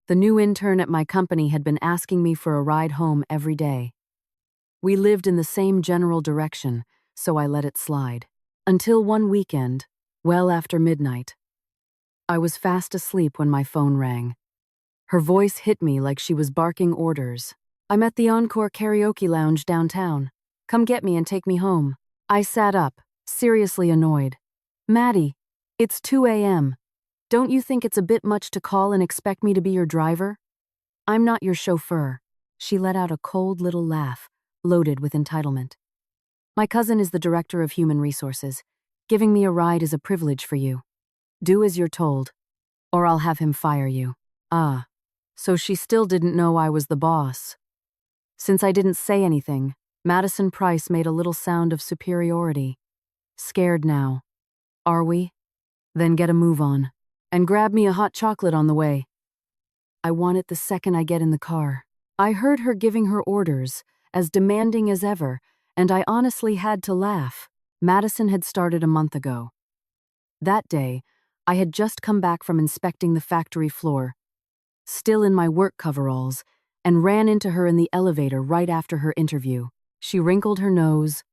The new intern at my company had been asking me for a ride home every day. We lived in the same general direction, so I let it slide. Until one weekend, well after midnight. I was fast asleep when my phone rang. Her voice hit me like she was barking orders. "I'm at the Encore karaoke lounge downtown. Come get me and take me home." I sat up, seriously annoyed. "Maddie, it's 2 a.m. Don't you think it's a bit much to call and expect me to be your driver? I'm not your chauffeur." She let out a cold little laugh, loaded with entitlement. "My cousin is the director of human resources. Giving me a ride is a privilege for you. Do as you're told, or I'll have him fire you." Ah, so she still didn't know I was the boss. Since I didn't say anything, Madison Price made a little sound of superiority. "Scared now, are we? Then get a move on. And grab me a hot chocolate on the way." I want it the second I get in the car. I heard her giving her orders, as demanding as ever, and I honestly had to laugh. Madison had started a month ago. That day, I had just come back from inspecting the factory floor, still in my work coveralls, and ran into her in the elevator right after her interview. She wrinkled her nose,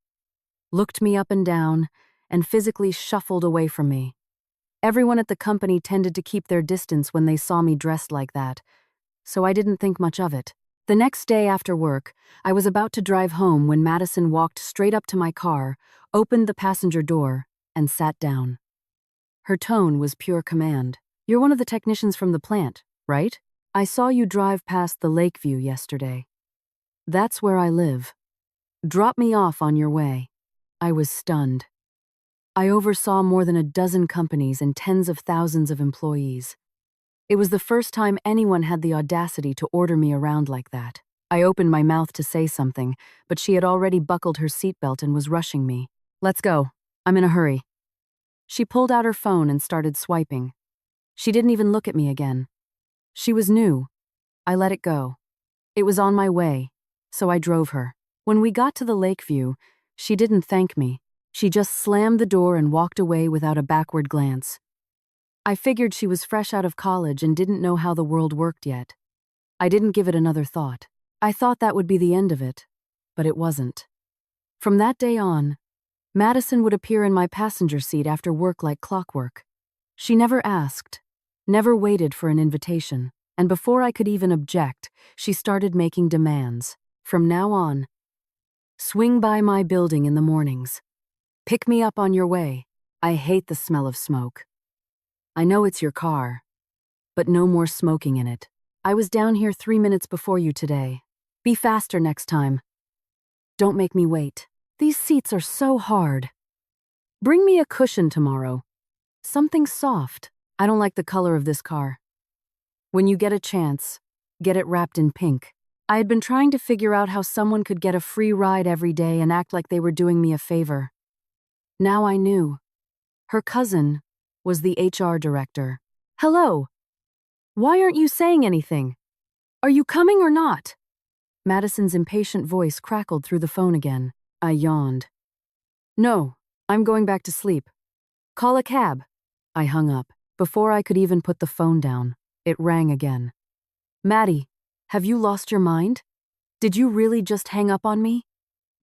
looked me up and down, and physically shuffled away from me. Everyone at the company tended to keep their distance when they saw me dressed like that, so I didn't think much of it. The next day after work, I was about to drive home when Madison walked straight up to my car, opened the passenger door, and sat down. Her tone was pure command. "You're one of the technicians from the plant, right? I saw you drive past the Lakeview yesterday. That's where I live. Drop me off on your way." I was stunned. I oversaw more than a dozen companies and tens of thousands of employees. It was the first time anyone had the audacity to order me around like that. I opened my mouth to say something, but she had already buckled her seatbelt and was rushing me. "Let's go. I'm in a hurry." She pulled out her phone and started swiping. She didn't even look at me again. She was new. I let it go. It was on my way, so I drove her. When we got to the Lakeview, she didn't thank me. She just slammed the door and walked away without a backward glance. I figured she was fresh out of college and didn't know how the world worked yet. I didn't give it another thought. I thought that would be the end of it, but it wasn't. From that day on, Madison would appear in my passenger seat after work like clockwork. She never asked, never waited for an invitation, and before I could even object, she started making demands. From now on, swing by my building in the mornings. Pick me up on your way. I hate the smell of smoke. I know it's your car, but no more smoking in it. I was down here 3 minutes before you today. Be faster next time. Don't make me wait. These seats are so hard. Bring me a cushion tomorrow. Something soft. I don't like the color of this car. When you get a chance, get it wrapped in pink. I had been trying to figure out how someone could get a free ride every day and act like they were doing me a favor. Now I knew. Her cousin was the HR director. "Hello. Why aren't you saying anything? Are you coming or not?" Madison's impatient voice crackled through the phone again. I yawned. "No, I'm going back to sleep. Call a cab." I hung up. Before I could even put the phone down, it rang again. "Maddie, have you lost your mind? Did you really just hang up on me?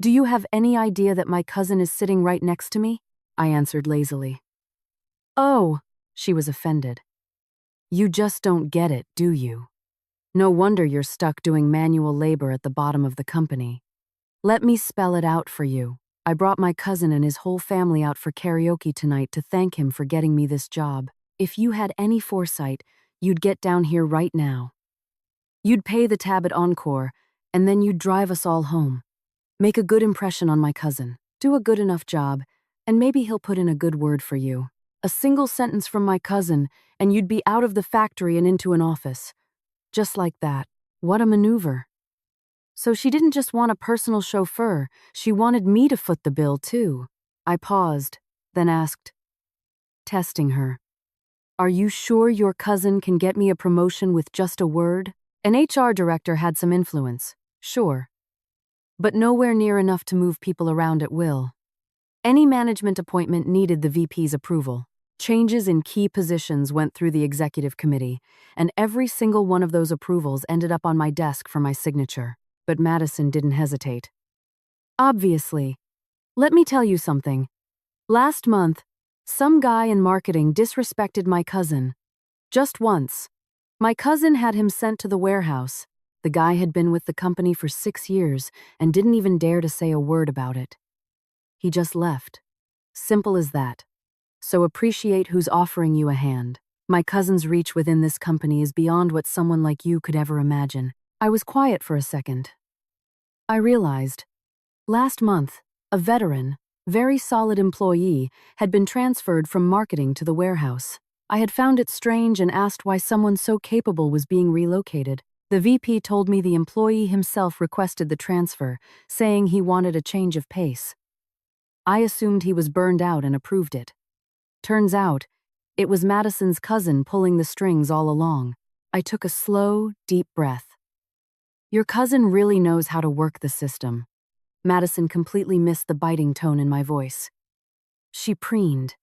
Do you have any idea that my cousin is sitting right next to me?" I answered lazily. "Oh," she was offended. "You just don't get it, do you? No wonder you're stuck doing manual labor at the bottom of the company. Let me spell it out for you. I brought my cousin and his whole family out for karaoke tonight to thank him for getting me this job. If you had any foresight, you'd get down here right now. You'd pay the tab at Encore, and then you'd drive us all home. Make a good impression on my cousin. Do a good enough job, and maybe he'll put in a good word for you. A single sentence from my cousin, and you'd be out of the factory and into an office. Just like that. What a maneuver." So she didn't just want a personal chauffeur, she wanted me to foot the bill too. I paused, then asked, testing her, "Are you sure your cousin can get me a promotion with just a word?" An HR director had some influence, sure, but nowhere near enough to move people around at will. Any management appointment needed the VP's approval. Changes in key positions went through the executive committee, and every single one of those approvals ended up on my desk for my signature. But Madison didn't hesitate. Obviously. Let me tell you something. Last month, some guy in marketing disrespected my cousin. Just once. My cousin had him sent to the warehouse. The guy had been with the company for 6 years and didn't even dare to say a word about it. He just left. Simple as that. So appreciate who's offering you a hand. My cousin's reach within this company is beyond what someone like you could ever imagine. I was quiet for a second. I realized. Last month, a veteran, very solid employee had been transferred from marketing to the warehouse. I had found it strange and asked why someone so capable was being relocated. The VP told me the employee himself requested the transfer, saying he wanted a change of pace. I assumed he was burned out and approved it. Turns out, it was Madison's cousin pulling the strings all along. I took a slow, deep breath. Your cousin really knows how to work the system. Madison completely missed the biting tone in my voice. She preened.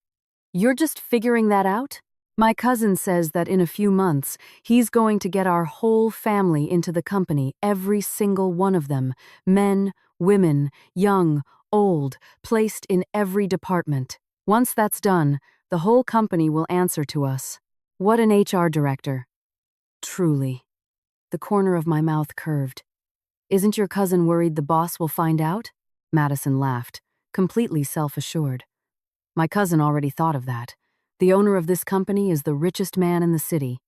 You're just figuring that out? My cousin says that in a few months, he's going to get our whole family into the company, every single one of them, men, women, young, old, placed in every department. Once that's done, the whole company will answer to us. What an HR director. Truly. The corner of my mouth curved. Isn't your cousin worried the boss will find out? Madison laughed, completely self-assured. My cousin already thought of that. The owner of this company is the richest man in the city.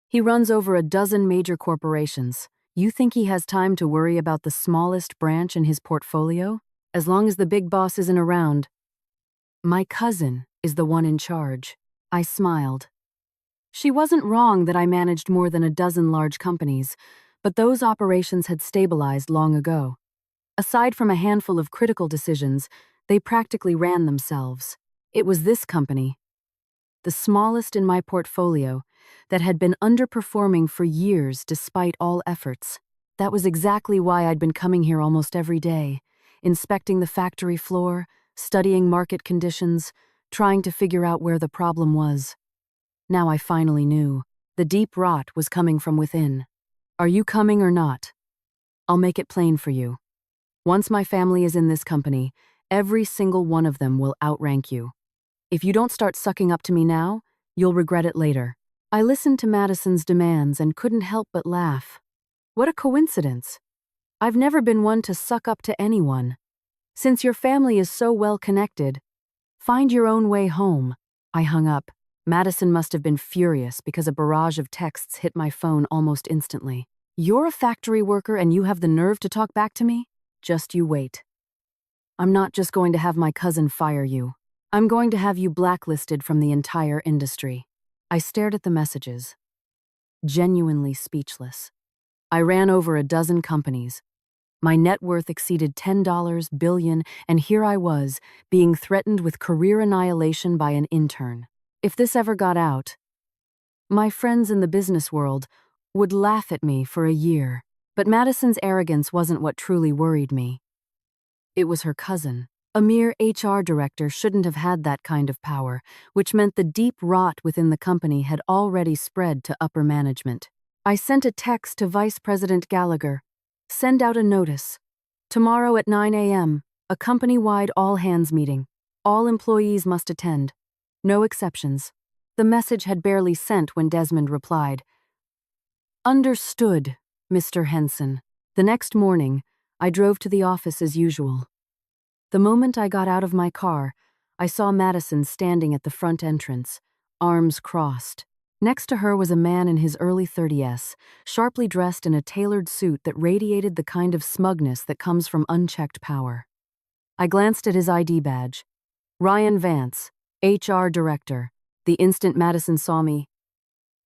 He runs over a dozen major corporations. You think he has time to worry about the smallest branch in his portfolio? As long as the big boss isn't around. My cousin is the one in charge. I smiled. She wasn't wrong that I managed more than a dozen large companies, but those operations had stabilized long ago. Aside from a handful of critical decisions, they practically ran themselves. It was this company, the smallest in my portfolio, that had been underperforming for years despite all efforts. That was exactly why I'd been coming here almost every day, inspecting the factory floor, studying market conditions, trying to figure out where the problem was. Now I finally knew. The deep rot was coming from within. Are you coming or not? I'll make it plain for you. Once my family is in this company, every single one of them will outrank you. If you don't start sucking up to me now, you'll regret it later. I listened to Madison's demands and couldn't help but laugh. What a coincidence. I've never been one to suck up to anyone. Since your family is so well connected, find your own way home. I hung up. Madison must have been furious because a barrage of texts hit my phone almost instantly. You're a factory worker and you have the nerve to talk back to me? Just you wait. I'm not just going to have my cousin fire you. I'm going to have you blacklisted from the entire industry. I stared at the messages, genuinely speechless. I ran over a dozen companies. My net worth exceeded $10 billion, and here I was, being threatened with career annihilation by an intern. If this ever got out, my friends in the business world would laugh at me for a year. But Madison's arrogance wasn't what truly worried me. It was her cousin. A mere HR director shouldn't have had that kind of power, which meant the deep rot within the company had already spread to upper management. I sent a text to Vice President Gallagher. Send out a notice. Tomorrow at 9 a.m., a company-wide all-hands meeting. All employees must attend. No exceptions. The message had barely sent when Desmond replied. Understood, Mr. Henson. The next morning, I drove to the office as usual. The moment I got out of my car, I saw Madison standing at the front entrance, arms crossed. Next to her was a man in his early 30s, sharply dressed in a tailored suit that radiated the kind of smugness that comes from unchecked power. I glanced at his ID badge. Ryan Vance, HR Director. The instant Madison saw me,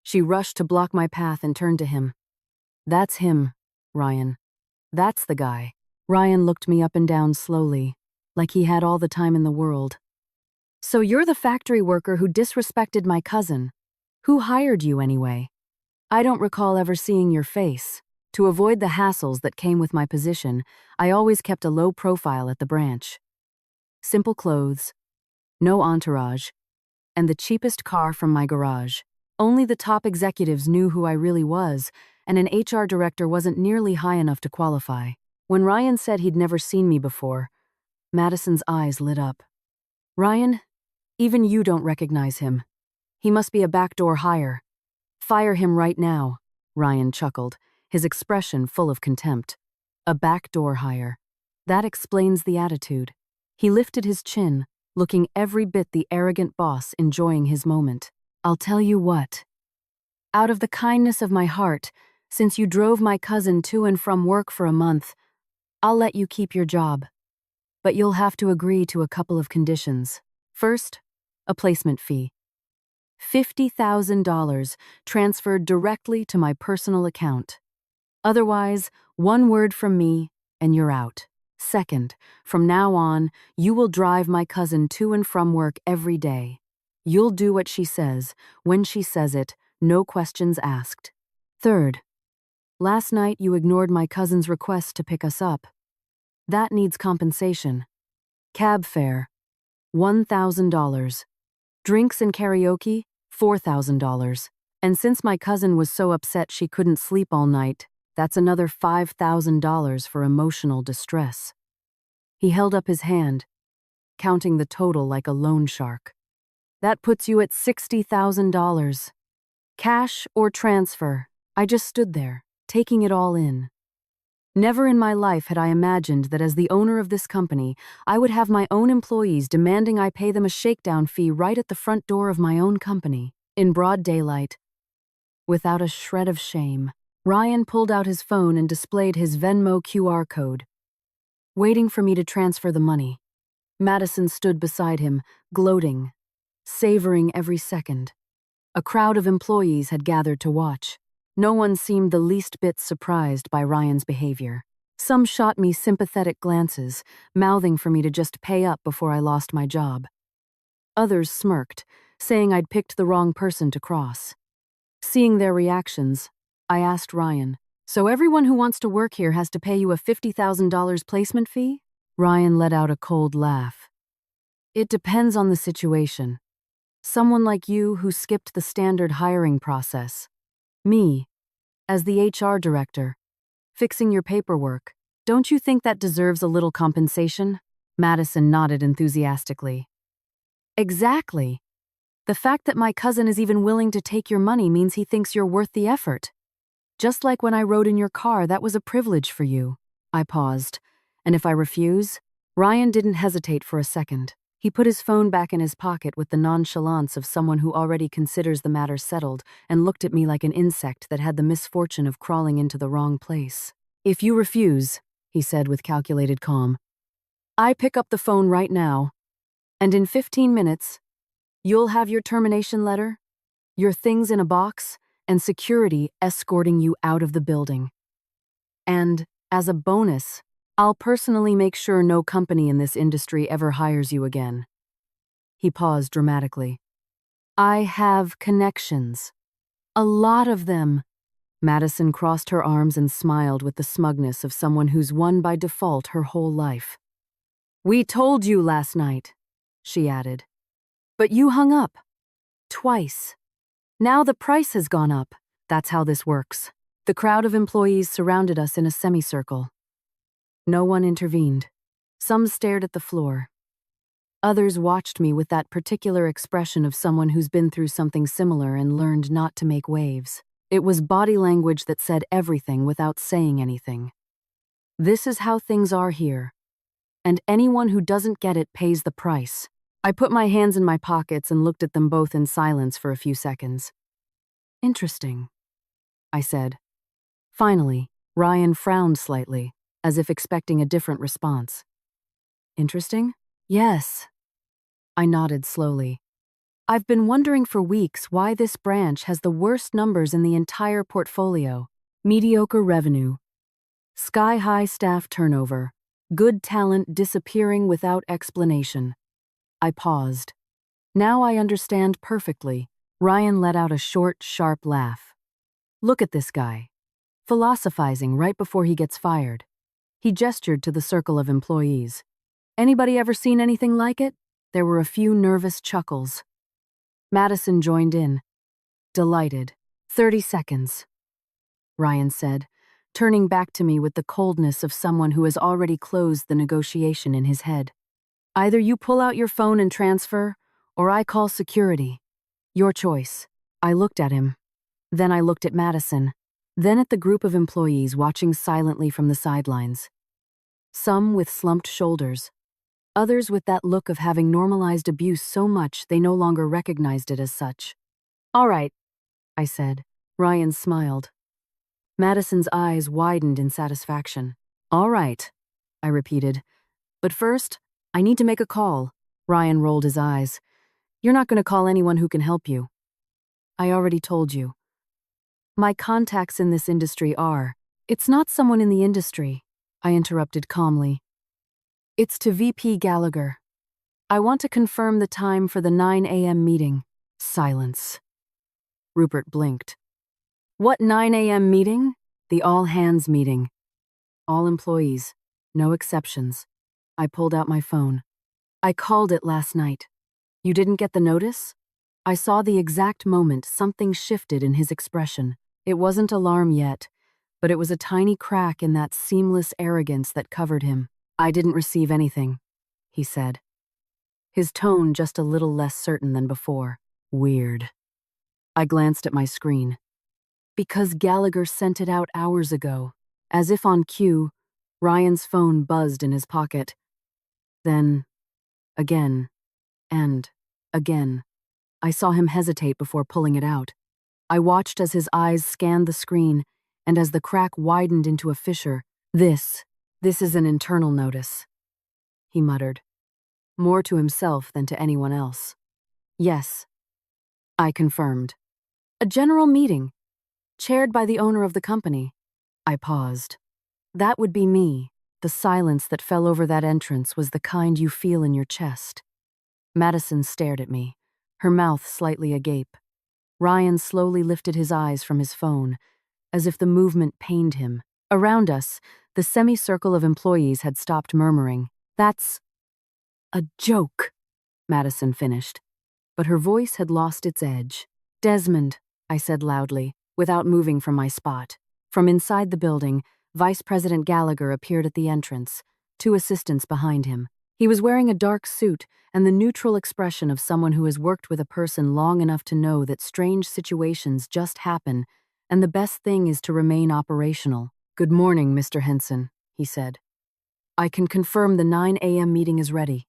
she rushed to block my path and turned to him. That's him, Ryan. That's the guy. Ryan looked me up and down slowly, like he had all the time in the world. So you're the factory worker who disrespected my cousin. Who hired you anyway? I don't recall ever seeing your face. To avoid the hassles that came with my position, I always kept a low profile at the branch. Simple clothes, no entourage, and the cheapest car from my garage. Only the top executives knew who I really was, and an HR director wasn't nearly high enough to qualify. When Ryan said he'd never seen me before, Madison's eyes lit up. Ryan, even you don't recognize him. He must be a backdoor hire. Fire him right now, Ryan chuckled, his expression full of contempt. A backdoor hire. That explains the attitude. He lifted his chin, looking every bit the arrogant boss enjoying his moment. I'll tell you what. Out of the kindness of my heart, since you drove my cousin to and from work for a month, I'll let you keep your job. But you'll have to agree to a couple of conditions. First, a placement fee. $50,000 transferred directly to my personal account. Otherwise, one word from me, and you're out. Second, from now on, you will drive my cousin to and from work every day. You'll do what she says, when she says it, no questions asked. Third, last night you ignored my cousin's request to pick us up. That needs compensation. Cab fare, $1,000. Drinks and karaoke, $4,000. And since my cousin was so upset she couldn't sleep all night, that's another $5,000 for emotional distress. He held up his hand, counting the total like a loan shark. That puts you at $60,000. Cash or transfer. I just stood there, taking it all in. Never in my life had I imagined that as the owner of this company, I would have my own employees demanding I pay them a shakedown fee right at the front door of my own company, in broad daylight. Without a shred of shame, Ryan pulled out his phone and displayed his Venmo QR code. Waiting for me to transfer the money, Madison stood beside him, gloating, savoring every second. A crowd of employees had gathered to watch. No one seemed the least bit surprised by Ryan's behavior. Some shot me sympathetic glances, mouthing for me to just pay up before I lost my job. Others smirked, saying I'd picked the wrong person to cross. Seeing their reactions, I asked Ryan, "So everyone who wants to work here has to pay you a $50,000 placement fee?" Ryan let out a cold laugh. "It depends on the situation. Someone like you who skipped the standard hiring process. Me, as the HR director, fixing your paperwork. Don't you think that deserves a little compensation?" Madison nodded enthusiastically. Exactly. The fact that my cousin is even willing to take your money means he thinks you're worth the effort. Just like when I rode in your car, that was a privilege for you. I paused. And if I refuse? Ryan didn't hesitate for a second. He put his phone back in his pocket with the nonchalance of someone who already considers the matter settled and looked at me like an insect that had the misfortune of crawling into the wrong place. "If you refuse," he said with calculated calm, "I pick up the phone right now, and in 15 minutes, you'll have your termination letter, your things in a box, and security escorting you out of the building. And, as a bonus, I'll personally make sure no company in this industry ever hires you again." He paused dramatically. "I have connections. A lot of them." Madison crossed her arms and smiled with the smugness of someone who's won by default her whole life. "We told you last night," she added. "But you hung up. Twice. Now the price has gone up. That's how this works." The crowd of employees surrounded us in a semicircle. No one intervened. Some stared at the floor. Others watched me with that particular expression of someone who's been through something similar and learned not to make waves. It was body language that said everything without saying anything. This is how things are here. And anyone who doesn't get it pays the price. I put my hands in my pockets and looked at them both in silence for a few seconds. "Interesting," I said. Finally, Ryan frowned slightly, as if expecting a different response. "Interesting?" "Yes." I nodded slowly. "I've been wondering for weeks why this branch has the worst numbers in the entire portfolio. Mediocre revenue, sky-high staff turnover, good talent disappearing without explanation." I paused. Now I understand perfectly. Ryan let out a short, sharp laugh. "Look at this guy. Philosophizing right before he gets fired." He gestured to the circle of employees. "Anybody ever seen anything like it?" There were a few nervous chuckles. Madison joined in. Delighted. 30 seconds, Ryan said, turning back to me with the coldness of someone who has already closed the negotiation in his head. Either you pull out your phone and transfer, or I call security. Your choice. I looked at him. Then I looked at Madison. Then at the group of employees watching silently from the sidelines. Some with slumped shoulders. Others with that look of having normalized abuse so much they no longer recognized it as such. All right, I said. Ryan smiled. Madison's eyes widened in satisfaction. All right, I repeated. But first, I need to make a call. Ryan rolled his eyes. You're not going to call anyone who can help you. I already told you. My contacts in this industry are. It's not someone in the industry, I interrupted calmly. It's to VP Gallagher. I want to confirm the time for the 9 a.m. meeting. Silence. Rupert blinked. What 9 a.m. meeting? The all-hands meeting. All employees. No exceptions. I pulled out my phone. I called it last night. You didn't get the notice? I saw the exact moment something shifted in his expression. It wasn't alarm yet, but it was a tiny crack in that seamless arrogance that covered him. I didn't receive anything, he said. His tone just a little less certain than before. Weird. I glanced at my screen. Because Gallagher sent it out hours ago. As if on cue, Ryan's phone buzzed in his pocket. Then, again, and again. I saw him hesitate before pulling it out. I watched as his eyes scanned the screen, and as the crack widened into a fissure. This is an internal notice, he muttered, more to himself than to anyone else. Yes, I confirmed. A general meeting, chaired by the owner of the company. I paused. That would be me. The silence that fell over that entrance was the kind you feel in your chest. Madison stared at me, her mouth slightly agape. Ryan slowly lifted his eyes from his phone, as if the movement pained him. Around us, the semicircle of employees had stopped murmuring. That's a joke, Madison finished, but her voice had lost its edge. Desmond, I said loudly, without moving from my spot. From inside the building, Vice President Gallagher appeared at the entrance, 2 assistants behind him. He was wearing a dark suit and the neutral expression of someone who has worked with a person long enough to know that strange situations just happen, and the best thing is to remain operational. Good morning, Mr. Henson, he said. I can confirm the 9 a.m. meeting is ready.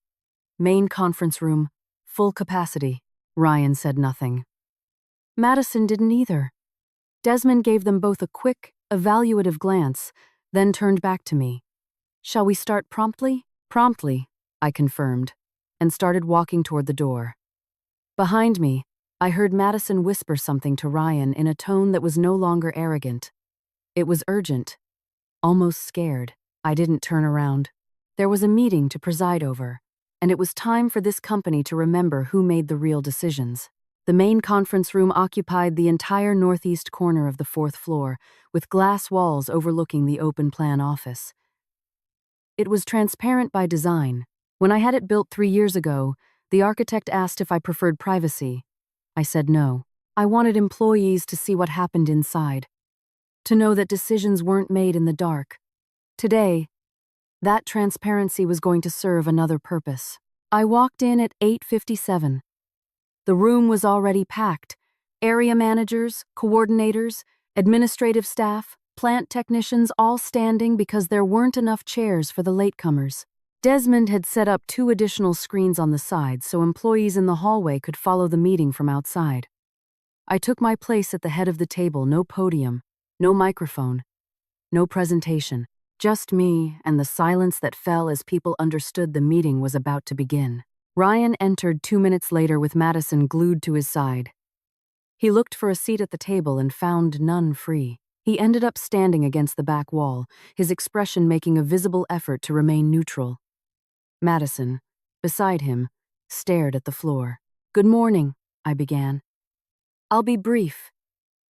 Main conference room, full capacity. Ryan said nothing. Madison didn't either. Desmond gave them both a quick, evaluative glance, then turned back to me. Shall we start promptly? Promptly, I confirmed, and started walking toward the door. Behind me, I heard Madison whisper something to Ryan in a tone that was no longer arrogant. It was urgent, almost scared. I didn't turn around. There was a meeting to preside over, and it was time for this company to remember who made the real decisions. The main conference room occupied the entire northeast corner of the 4th floor, with glass walls overlooking the open-plan office. It was transparent by design. When I had it built 3 years ago, the architect asked if I preferred privacy. I said no. I wanted employees to see what happened inside, to know that decisions weren't made in the dark. Today, that transparency was going to serve another purpose. I walked in at 8:57. The room was already packed. Area managers, coordinators, administrative staff, plant technicians all standing because there weren't enough chairs for the latecomers. Desmond had set up 2 additional screens on the sides so employees in the hallway could follow the meeting from outside. I took my place at the head of the table, no podium, no microphone, no presentation, just me and the silence that fell as people understood the meeting was about to begin. Ryan entered 2 minutes later with Madison glued to his side. He looked for a seat at the table and found none free. He ended up standing against the back wall, his expression making a visible effort to remain neutral. Madison, beside him, stared at the floor. Good morning, I began. I'll be brief,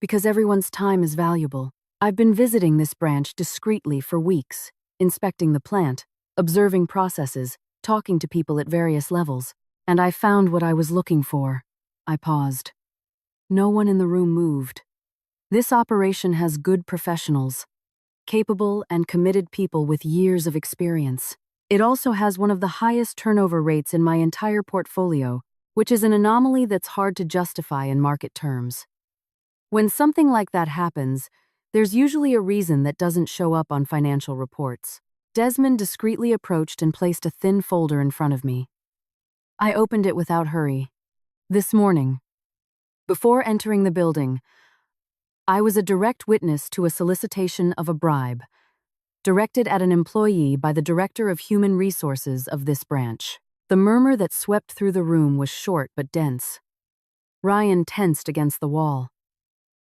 because everyone's time is valuable. I've been visiting this branch discreetly for weeks, inspecting the plant, observing processes, talking to people at various levels, and I found what I was looking for. I paused. No one in the room moved. This operation has good professionals, capable and committed people with years of experience. It also has one of the highest turnover rates in my entire portfolio, which is an anomaly that's hard to justify in market terms. When something like that happens, there's usually a reason that doesn't show up on financial reports. Desmond discreetly approached and placed a thin folder in front of me. I opened it without hurry. This morning, before entering the building, I was a direct witness to a solicitation of a bribe, directed at an employee by the Director of Human Resources of this branch. The murmur that swept through the room was short but dense. Ryan tensed against the wall.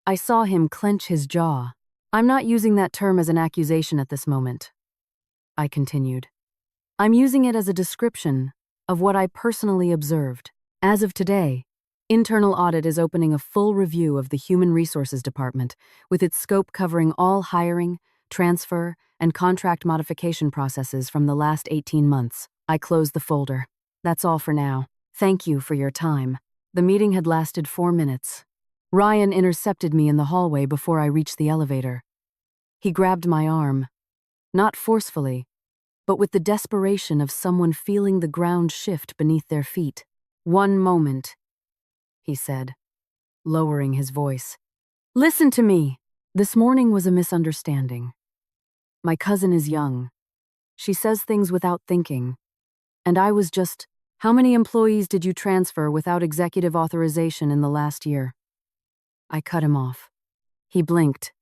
I saw him clench his jaw. I'm not using that term as an accusation at this moment, I continued. I'm using it as a description of what I personally observed. As of today, Internal Audit is opening a full review of the Human Resources Department, with its scope covering all hiring, transfer, and contract modification processes from the last 18 months. I closed the folder. That's all for now. Thank you for your time. The meeting had lasted 4 minutes. Ryan intercepted me in the hallway before I reached the elevator. He grabbed my arm, not forcefully, but with the desperation of someone feeling the ground shift beneath their feet. One moment, he said, lowering his voice. Listen to me. This morning was a misunderstanding. My cousin is young. She says things without thinking. And I was just, how many employees did you transfer without executive authorization in the last year? I cut him off. He blinked.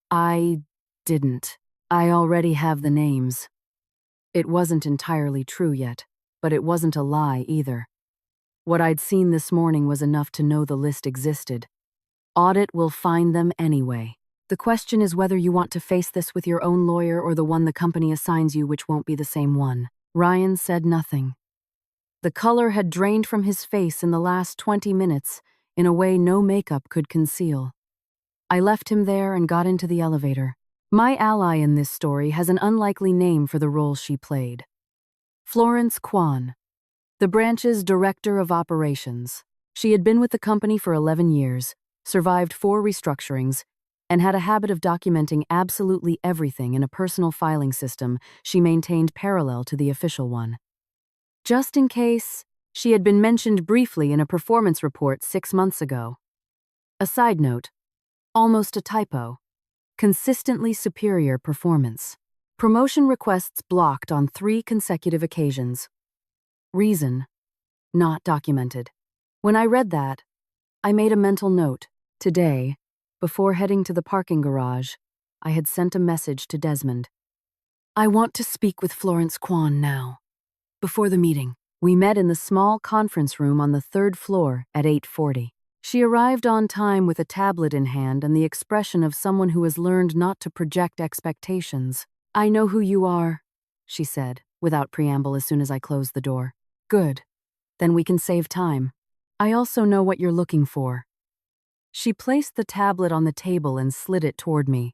I didn't. I already have the names. It wasn't entirely true yet, but it wasn't a lie either. What I'd seen this morning was enough to know the list existed. Audit will find them anyway. The question is whether you want to face this with your own lawyer or the one the company assigns you, which won't be the same one. Ryan said nothing. The color had drained from his face in the last 20 minutes in a way no makeup could conceal. I left him there and got into the elevator. My ally in this story has an unlikely name for the role she played. Florence Kwan, the branch's Director of Operations. She had been with the company for 11 years, survived 4 restructurings, and had a habit of documenting absolutely everything in a personal filing system she maintained parallel to the official one. Just in case, she had been mentioned briefly in a performance report 6 months ago. A side note, almost a typo. Consistently superior performance. Promotion requests blocked on 3 consecutive occasions. Reason, not documented. When I read that, I made a mental note. Today, before heading to the parking garage, I had sent a message to Desmond. I want to speak with Florence Kwan now. Before the meeting, we met in the small conference room on the 3rd floor at 8:40. She arrived on time with a tablet in hand and the expression of someone who has learned not to project expectations. I know who you are, she said, without preamble as soon as I closed the door. Good. Then we can save time. I also know what you're looking for. She placed the tablet on the table and slid it toward me.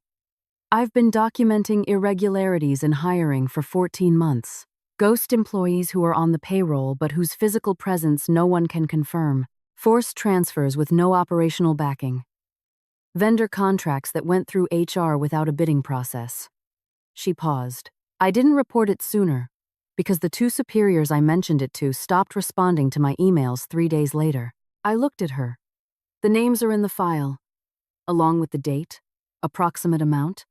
I've been documenting irregularities in hiring for 14 months. Ghost employees who are on the payroll but whose physical presence no one can confirm. Forced transfers with no operational backing. Vendor contracts that went through HR without a bidding process. She paused. I didn't report it sooner, because the 2 superiors I mentioned it to stopped responding to my emails 3 days later. I looked at her. The names are in the file, along with the date, approximate amount,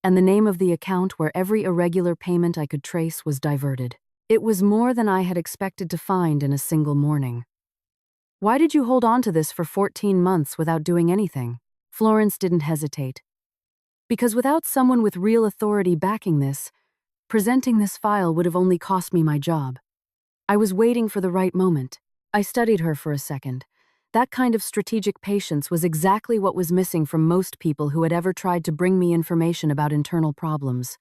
and the name of the account where every irregular payment I could trace was diverted. It was more than I had expected to find in a single morning. Why did you hold on to this for 14 months without doing anything? Florence didn't hesitate. Because without someone with real authority backing this, presenting this file would have only cost me my job. I was waiting for the right moment. I studied her for a second. That kind of strategic patience was exactly what was missing from most people who had ever tried to bring me information about internal problems.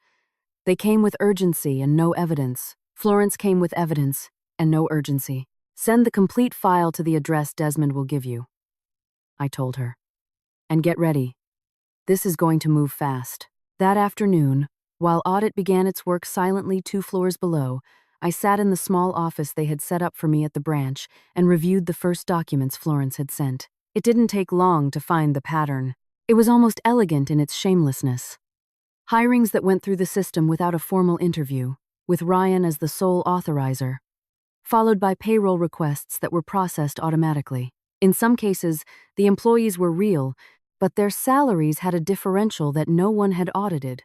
They came with urgency and no evidence. Florence came with evidence and no urgency. Send the complete file to the address Desmond will give you, I told her. And get ready. This is going to move fast. That afternoon, while audit began its work silently 2 floors below, I sat in the small office they had set up for me at the branch and reviewed the first documents Florence had sent. It didn't take long to find the pattern. It was almost elegant in its shamelessness. Hirings that went through the system without a formal interview, with Ryan as the sole authorizer, followed by payroll requests that were processed automatically. In some cases, the employees were real, but their salaries had a differential that no one had audited.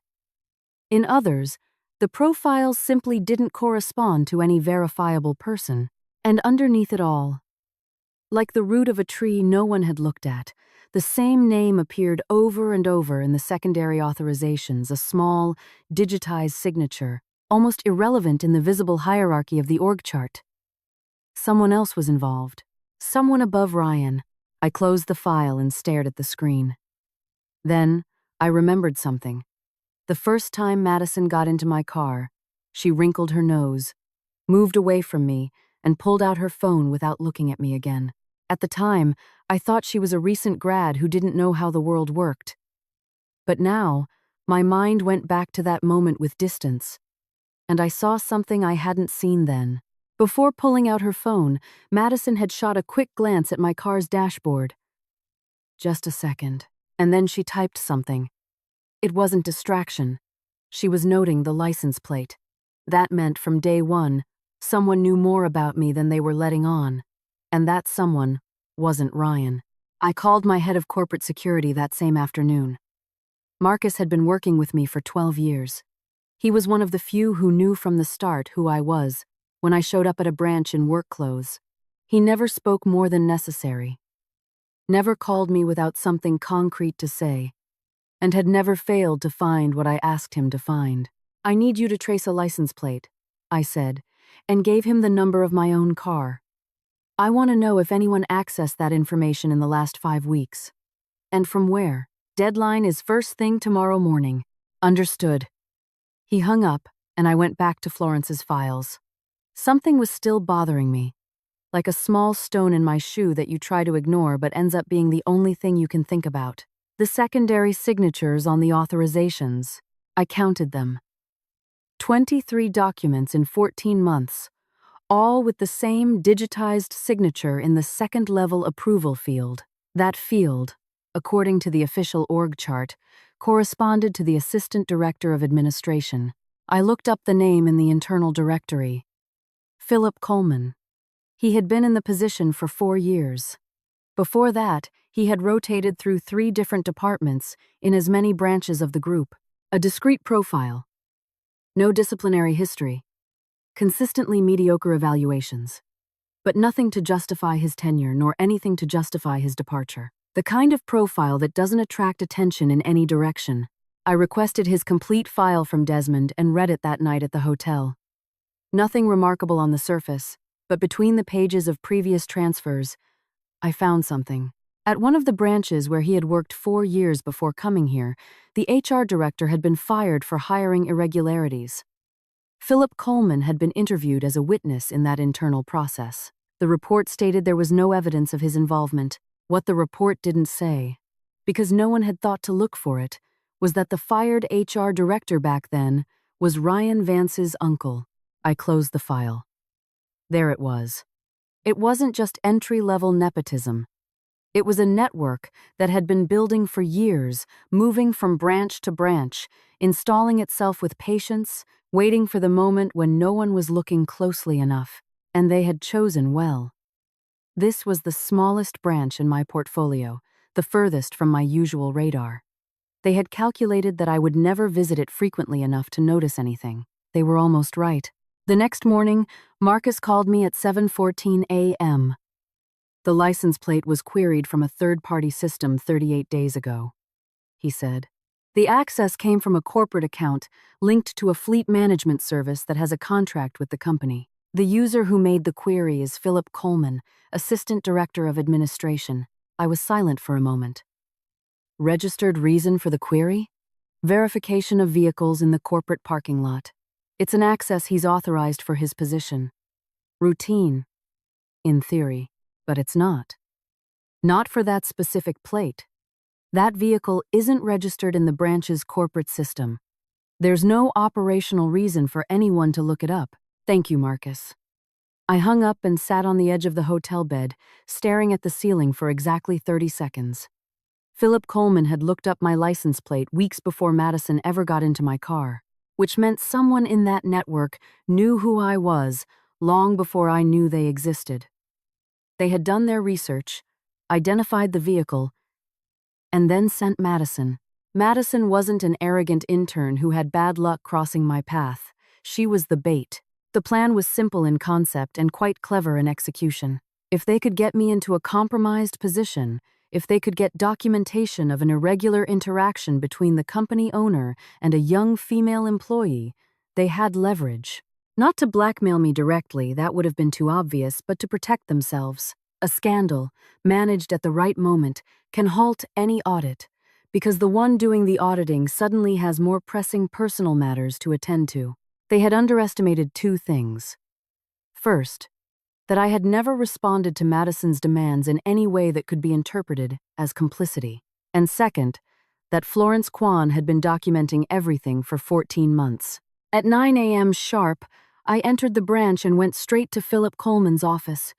In others, the profiles simply didn't correspond to any verifiable person. And underneath it all, like the root of a tree no one had looked at, the same name appeared over and over in the secondary authorizations, a small, digitized signature, almost irrelevant in the visible hierarchy of the org chart. Someone else was involved. Someone above Ryan. I closed the file and stared at the screen. Then, I remembered something. The first time Madison got into my car, she wrinkled her nose, moved away from me, and pulled out her phone without looking at me again. At the time, I thought she was a recent grad who didn't know how the world worked. But now, my mind went back to that moment with distance, and I saw something I hadn't seen then. Before pulling out her phone, Madison had shot a quick glance at my car's dashboard. Just a second, and then she typed something. It wasn't distraction. She was noting the license plate. That meant from day one, someone knew more about me than they were letting on. And that someone wasn't Ryan. I called my head of corporate security that same afternoon. Marcus had been working with me for 12 years. He was one of the few who knew from the start who I was when I showed up at a branch in work clothes. He never spoke more than necessary, never called me without something concrete to say, and had never failed to find what I asked him to find. I need you to trace a license plate, I said, and gave him the number of my own car. I want to know if anyone accessed that information in the last 5 weeks. And from where. Deadline is first thing tomorrow morning. Understood. He hung up, and I went back to Florence's files. Something was still bothering me, like a small stone in my shoe that you try to ignore but ends up being the only thing you can think about. The secondary signatures on the authorizations. I counted them. 23 documents in 14 months, all with the same digitized signature in the second-level approval field. That field, according to the official org chart, corresponded to the Assistant Director of Administration. I looked up the name in the internal directory. Philip Coleman. He had been in the position for 4 years. Before that, he had rotated through 3 different departments in as many branches of the group. A discrete profile. No disciplinary history. Consistently mediocre evaluations. But nothing to justify his tenure nor anything to justify his departure. The kind of profile that doesn't attract attention in any direction. I requested his complete file from Desmond and read it that night at the hotel. Nothing remarkable on the surface, but between the pages of previous transfers, I found something. At one of the branches where he had worked 4 years before coming here, the HR director had been fired for hiring irregularities. Philip Coleman had been interviewed as a witness in that internal process. The report stated there was no evidence of his involvement. What the report didn't say, because no one had thought to look for it, was that the fired HR director back then was Ryan Vance's uncle. I closed the file. There it was. It wasn't just entry-level nepotism. It was a network that had been building for years, moving from branch to branch, installing itself with patience, waiting for the moment when no one was looking closely enough, and they had chosen well. This was the smallest branch in my portfolio, the furthest from my usual radar. They had calculated that I would never visit it frequently enough to notice anything. They were almost right. The next morning, Marcus called me at 7:14 a.m. The license plate was queried from a third-party system 38 days ago, he said. The access came from a corporate account linked to a fleet management service that has a contract with the company. The user who made the query is Philip Coleman, Assistant Director of Administration. I was silent for a moment. Registered reason for the query? Verification of vehicles in the corporate parking lot. It's an access he's authorized for his position. Routine, in theory, but it's not. Not for that specific plate. That vehicle isn't registered in the branch's corporate system. There's no operational reason for anyone to look it up. Thank you, Marcus. I hung up and sat on the edge of the hotel bed, staring at the ceiling for exactly 30 seconds. Philip Coleman had looked up my license plate weeks before Madison ever got into my car, which meant someone in that network knew who I was long before I knew they existed. They had done their research, identified the vehicle, and then sent Madison. Madison wasn't an arrogant intern who had bad luck crossing my path. She was the bait. The plan was simple in concept and quite clever in execution. If they could get me into a compromised position, if they could get documentation of an irregular interaction between the company owner and a young female employee, they had leverage. Not to blackmail me directly, that would have been too obvious, but to protect themselves. A scandal, managed at the right moment, can halt any audit, because the one doing the auditing suddenly has more pressing personal matters to attend to. They had underestimated two things. First, that I had never responded to Madison's demands in any way that could be interpreted as complicity. And second, that Florence Kwan had been documenting everything for 14 months. At 9 a.m. sharp, I entered the branch and went straight to Philip Coleman's office.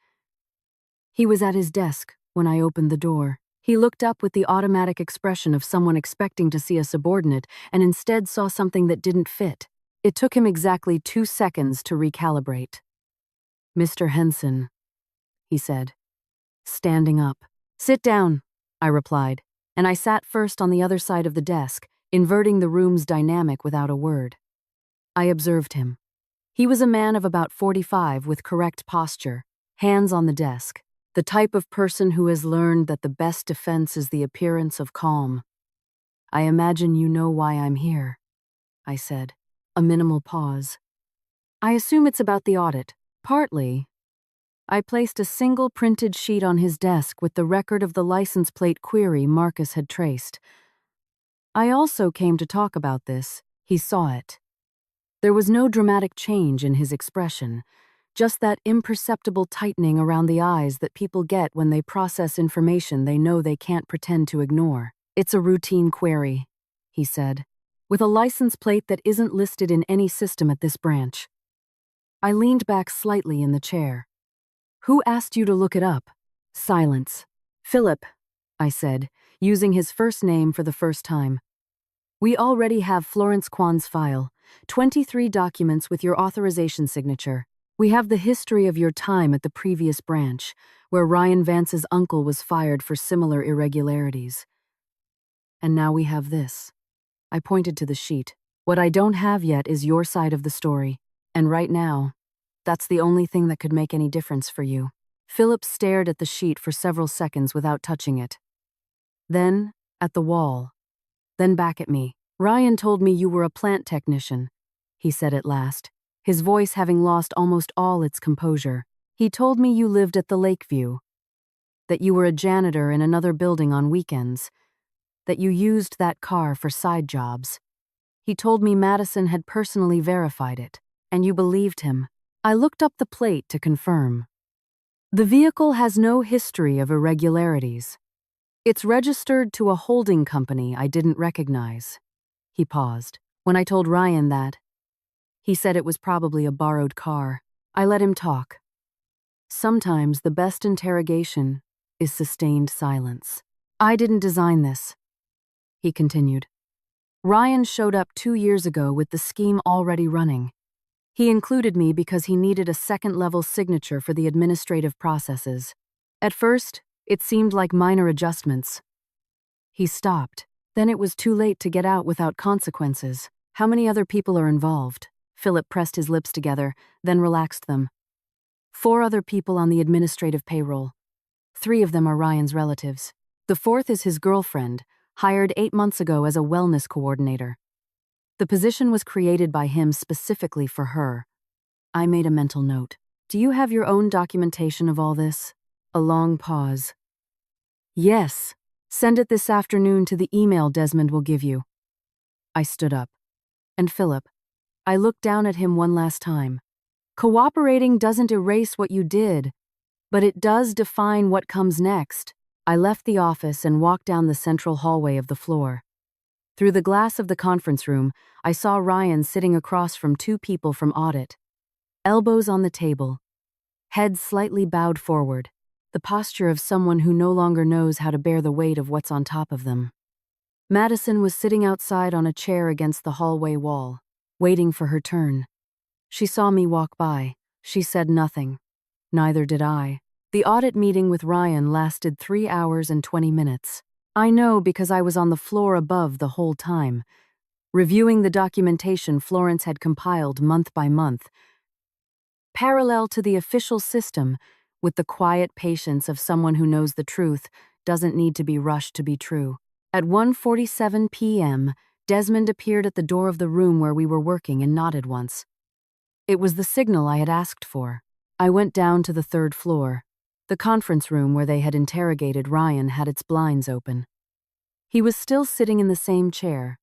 He was at his desk when I opened the door. He looked up with the automatic expression of someone expecting to see a subordinate and instead saw something that didn't fit. It took him exactly 2 seconds to recalibrate. "Mr. Henson," he said, standing up. "Sit down," I replied, and I sat first on the other side of the desk, inverting the room's dynamic without a word. I observed him. He was a man of about 45 with correct posture, hands on the desk, the type of person who has learned that the best defense is the appearance of calm. "I imagine you know why I'm here," I said, a minimal pause. "I assume it's about the audit." "Partly." I placed a single printed sheet on his desk with the record of the license plate query Marcus had traced. "I also came to talk about this." He saw it. There was no dramatic change in his expression, just that imperceptible tightening around the eyes that people get when they process information they know they can't pretend to ignore. "It's a routine query," he said, "with a license plate that isn't listed in any system at this branch." I leaned back slightly in the chair. "Who asked you to look it up?" Silence. "Philip," I said, using his first name for the first time. "We already have Florence Kwan's file, 23 documents with your authorization signature. We have the history of your time at the previous branch, where Ryan Vance's uncle was fired for similar irregularities. And now we have this." I pointed to the sheet. "What I don't have yet is your side of the story. And right now, that's the only thing that could make any difference for you." Philip stared at the sheet for several seconds without touching it. Then, at the wall. Then back at me. "Ryan told me you were a plant technician," he said at last, his voice having lost almost all its composure. "He told me you lived at the Lakeview, that you were a janitor in another building on weekends, that you used that car for side jobs. He told me Madison had personally verified it. And you believed him." I looked up the plate to confirm. "The vehicle has no history of irregularities. It's registered to a holding company I didn't recognize." He paused. "When I told Ryan that, he said it was probably a borrowed car." I let him talk. Sometimes the best interrogation is sustained silence. "I didn't design this," he continued. "Ryan showed up 2 years ago with the scheme already running. He included me because he needed a second-level signature for the administrative processes. At first, it seemed like minor adjustments." He stopped. "Then it was too late to get out without consequences." "How many other people are involved?" Philip pressed his lips together, then relaxed them. 4 other people on the administrative payroll. 3 of them are Ryan's relatives. The 4th is his girlfriend, hired 8 months ago as a wellness coordinator. The position was created by him specifically for her. I made a mental note. "Do you have your own documentation of all this?" A long pause. "Yes. Send it this afternoon to the email Desmond will give you." I stood up. "And Philip," I looked down at him one last time. "Cooperating doesn't erase what you did, but it does define what comes next." I left the office and walked down the central hallway of the floor. Through the glass of the conference room, I saw Ryan sitting across from 2 people from audit. elbows on the table, head slightly bowed forward, the posture of someone who no longer knows how to bear the weight of what's on top of them. Madison was sitting outside on a chair against the hallway wall, waiting for her turn. She saw me walk by. She said nothing. Neither did I. The audit meeting with Ryan lasted 3 hours and 20 minutes. I know because I was on the floor above the whole time, reviewing the documentation Florence had compiled month by month, parallel to the official system, with the quiet patience of someone who knows the truth doesn't need to be rushed to be true. At 1:47 p.m., Desmond appeared at the door of the room where we were working and nodded once. It was the signal I had asked for. I went down to the 3rd floor. The conference room where they had interrogated Ryan had its blinds open. He was still sitting in the same chair,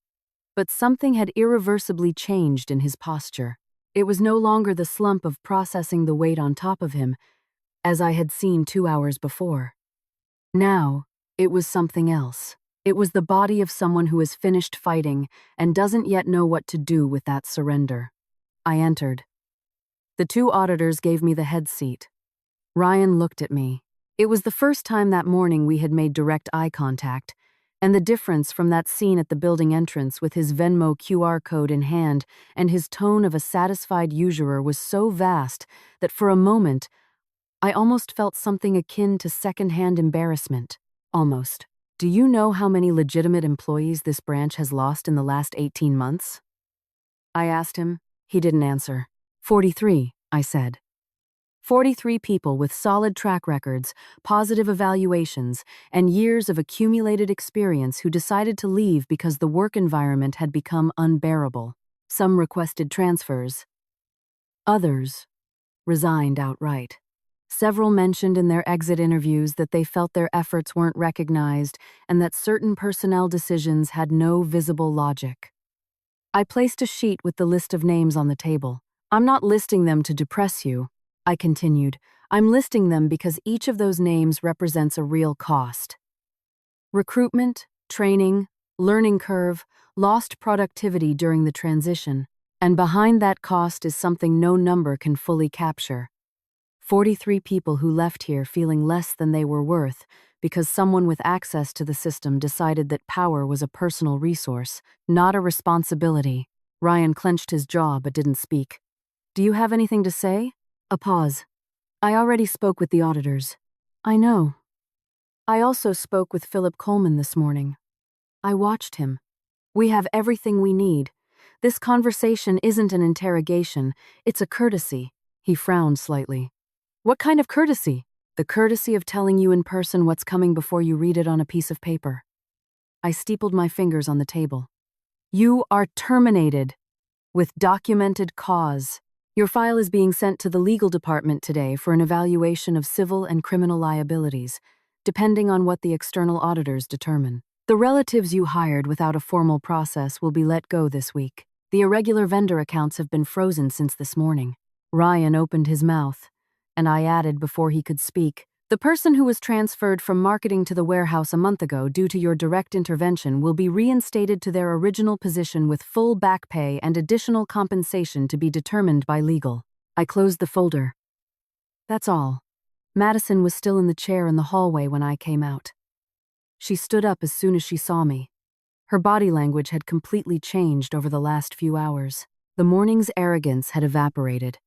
but something had irreversibly changed in his posture. It was no longer the slump of processing the weight on top of him, as I had seen 2 hours before. Now, it was something else. It was the body of someone who has finished fighting and doesn't yet know what to do with that surrender. I entered. The 2 auditors gave me the head seat. Ryan looked at me. It was the first time that morning we had made direct eye contact, and the difference from that scene at the building entrance with his Venmo QR code in hand and his tone of a satisfied usurer was so vast that for a moment, I almost felt something akin to secondhand embarrassment. Almost. Do you know how many legitimate employees this branch has lost in the last 18 months? I asked him. He didn't answer. 43, I said. 43 people with solid track records, positive evaluations, and years of accumulated experience who decided to leave because the work environment had become unbearable. Some requested transfers. Others resigned outright. Several mentioned in their exit interviews that they felt their efforts weren't recognized and that certain personnel decisions had no visible logic. I placed a sheet with the list of names on the table. I'm not listing them to depress you, I continued. I'm listing them because each of those names represents a real cost. Recruitment, training, learning curve, lost productivity during the transition, and behind that cost is something no number can fully capture. 43 people who left here feeling less than they were worth because someone with access to the system decided that power was a personal resource, not a responsibility. Ryan clenched his jaw but didn't speak. Do you have anything to say? A pause. I already spoke with the auditors. I know. I also spoke with Philip Coleman this morning. I watched him. We have everything we need. This conversation isn't an interrogation, it's a courtesy. He frowned slightly. What kind of courtesy? The courtesy of telling you in person what's coming before you read it on a piece of paper. I steepled my fingers on the table. You are terminated. With documented cause. Your file is being sent to the legal department today for an evaluation of civil and criminal liabilities, depending on what the external auditors determine. The relatives you hired without a formal process will be let go this week. The irregular vendor accounts have been frozen since this morning. Ryan opened his mouth, and I added before he could speak, the person who was transferred from marketing to the warehouse a month ago due to your direct intervention will be reinstated to their original position with full back pay and additional compensation to be determined by legal. I closed the folder. That's all. Madison was still in the chair in the hallway when I came out. She stood up as soon as she saw me. Her body language had completely changed over the last few hours. The morning's arrogance had evaporated,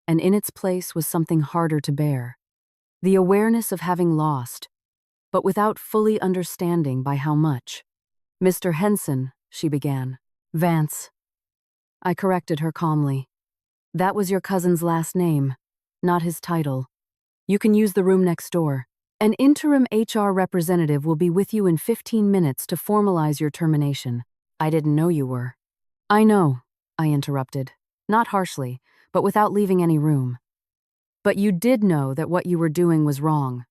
and in its place was something harder to bear. The awareness of having lost, but without fully understanding by how much. Mr. Henson, she began. Vance. I corrected her calmly. That was your cousin's last name, not his title. You can use the room next door. An interim HR representative will be with you in 15 minutes to formalize your termination. I didn't know you were. I know, I interrupted. Not harshly, but without leaving any room. But you did know that what you were doing was wrong.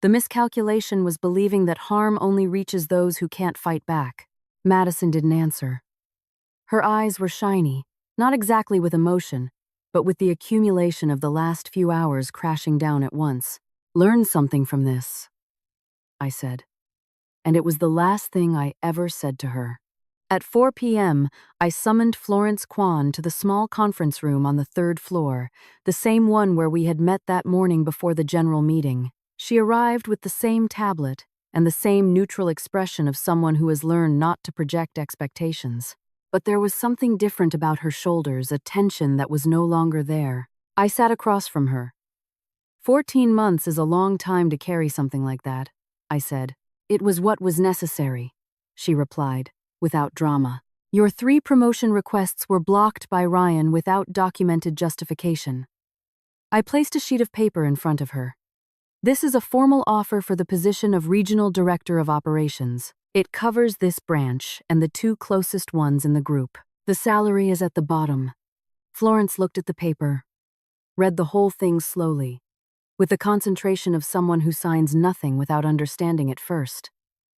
The miscalculation was believing that harm only reaches those who can't fight back. Madison didn't answer. Her eyes were shiny, not exactly with emotion, but with the accumulation of the last few hours crashing down at once. Learn something from this, I said. And it was the last thing I ever said to her. At 4 p.m., I summoned Florence Kwan to the small conference room on the third floor, the same one where we had met that morning before the general meeting. She arrived with the same tablet and the same neutral expression of someone who has learned not to project expectations. But there was something different about her shoulders, a tension that was no longer there. I sat across from her. 14 months is a long time to carry something like that, I said. It was what was necessary, she replied, without drama. Your 3 promotion requests were blocked by Ryan without documented justification. I placed a sheet of paper in front of her. This is a formal offer for the position of Regional Director of Operations. It covers this branch and the 2 closest ones in the group. The salary is at the bottom. Florence looked at the paper, read the whole thing slowly, with the concentration of someone who signs nothing without understanding it first.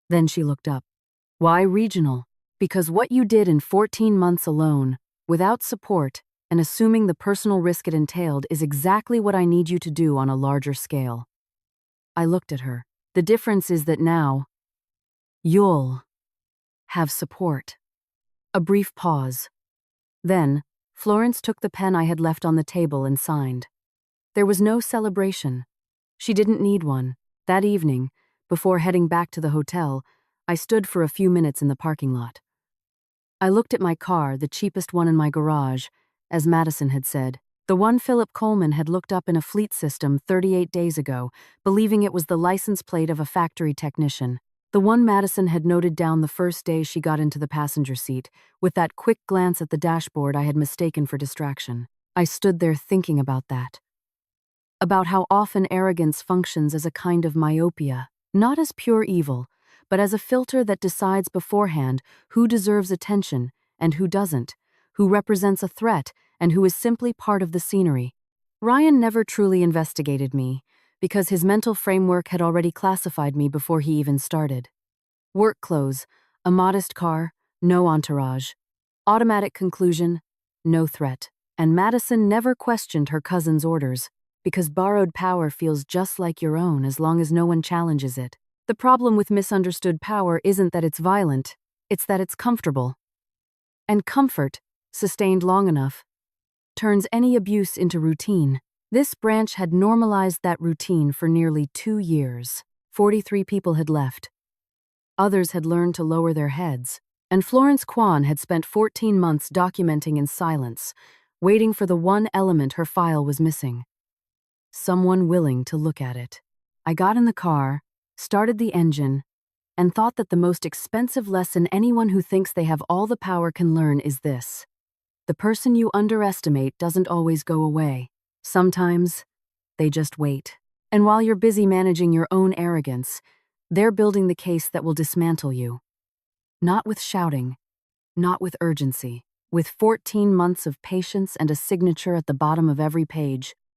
Then she looked up. Why regional? Because what you did in 14 months alone, without support, and assuming the personal risk it entailed, is exactly what I need you to do on a larger scale. I looked at her. The difference is that now, you'll have support. A brief pause. Then, Florence took the pen I had left on the table and signed. There was no celebration. She didn't need one. That evening, before heading back to the hotel, I stood for a few minutes in the parking lot. I looked at my car, the cheapest one in my garage, as Madison had said. The one Philip Coleman had looked up in a fleet system 38 days ago, believing it was the license plate of a factory technician. The one Madison had noted down the first day she got into the passenger seat, with that quick glance at the dashboard I had mistaken for distraction. I stood there thinking about that. About how often arrogance functions as a kind of myopia, not as pure evil, but as a filter that decides beforehand who deserves attention and who doesn't, who represents a threat and who is simply part of the scenery. Ryan never truly investigated me, because his mental framework had already classified me before he even started. Work clothes, a modest car, no entourage. Automatic conclusion, no threat. And Madison never questioned her cousin's orders, because borrowed power feels just like your own as long as no one challenges it. The problem with misunderstood power isn't that it's violent, it's that it's comfortable. And comfort, sustained long enough, turns any abuse into routine. This branch had normalized that routine for nearly 2 years. 43 people had left. Others had learned to lower their heads. And Florence Kwan had spent 14 months documenting in silence, waiting for the one element her file was missing. Someone willing to look at it. I got in the car, started the engine, and thought that the most expensive lesson anyone who thinks they have all the power can learn is this. The person you underestimate doesn't always go away. Sometimes, they just wait. And while you're busy managing your own arrogance, they're building the case that will dismantle you. Not with shouting, not with urgency. With 14 months of patience and a signature at the bottom of every page,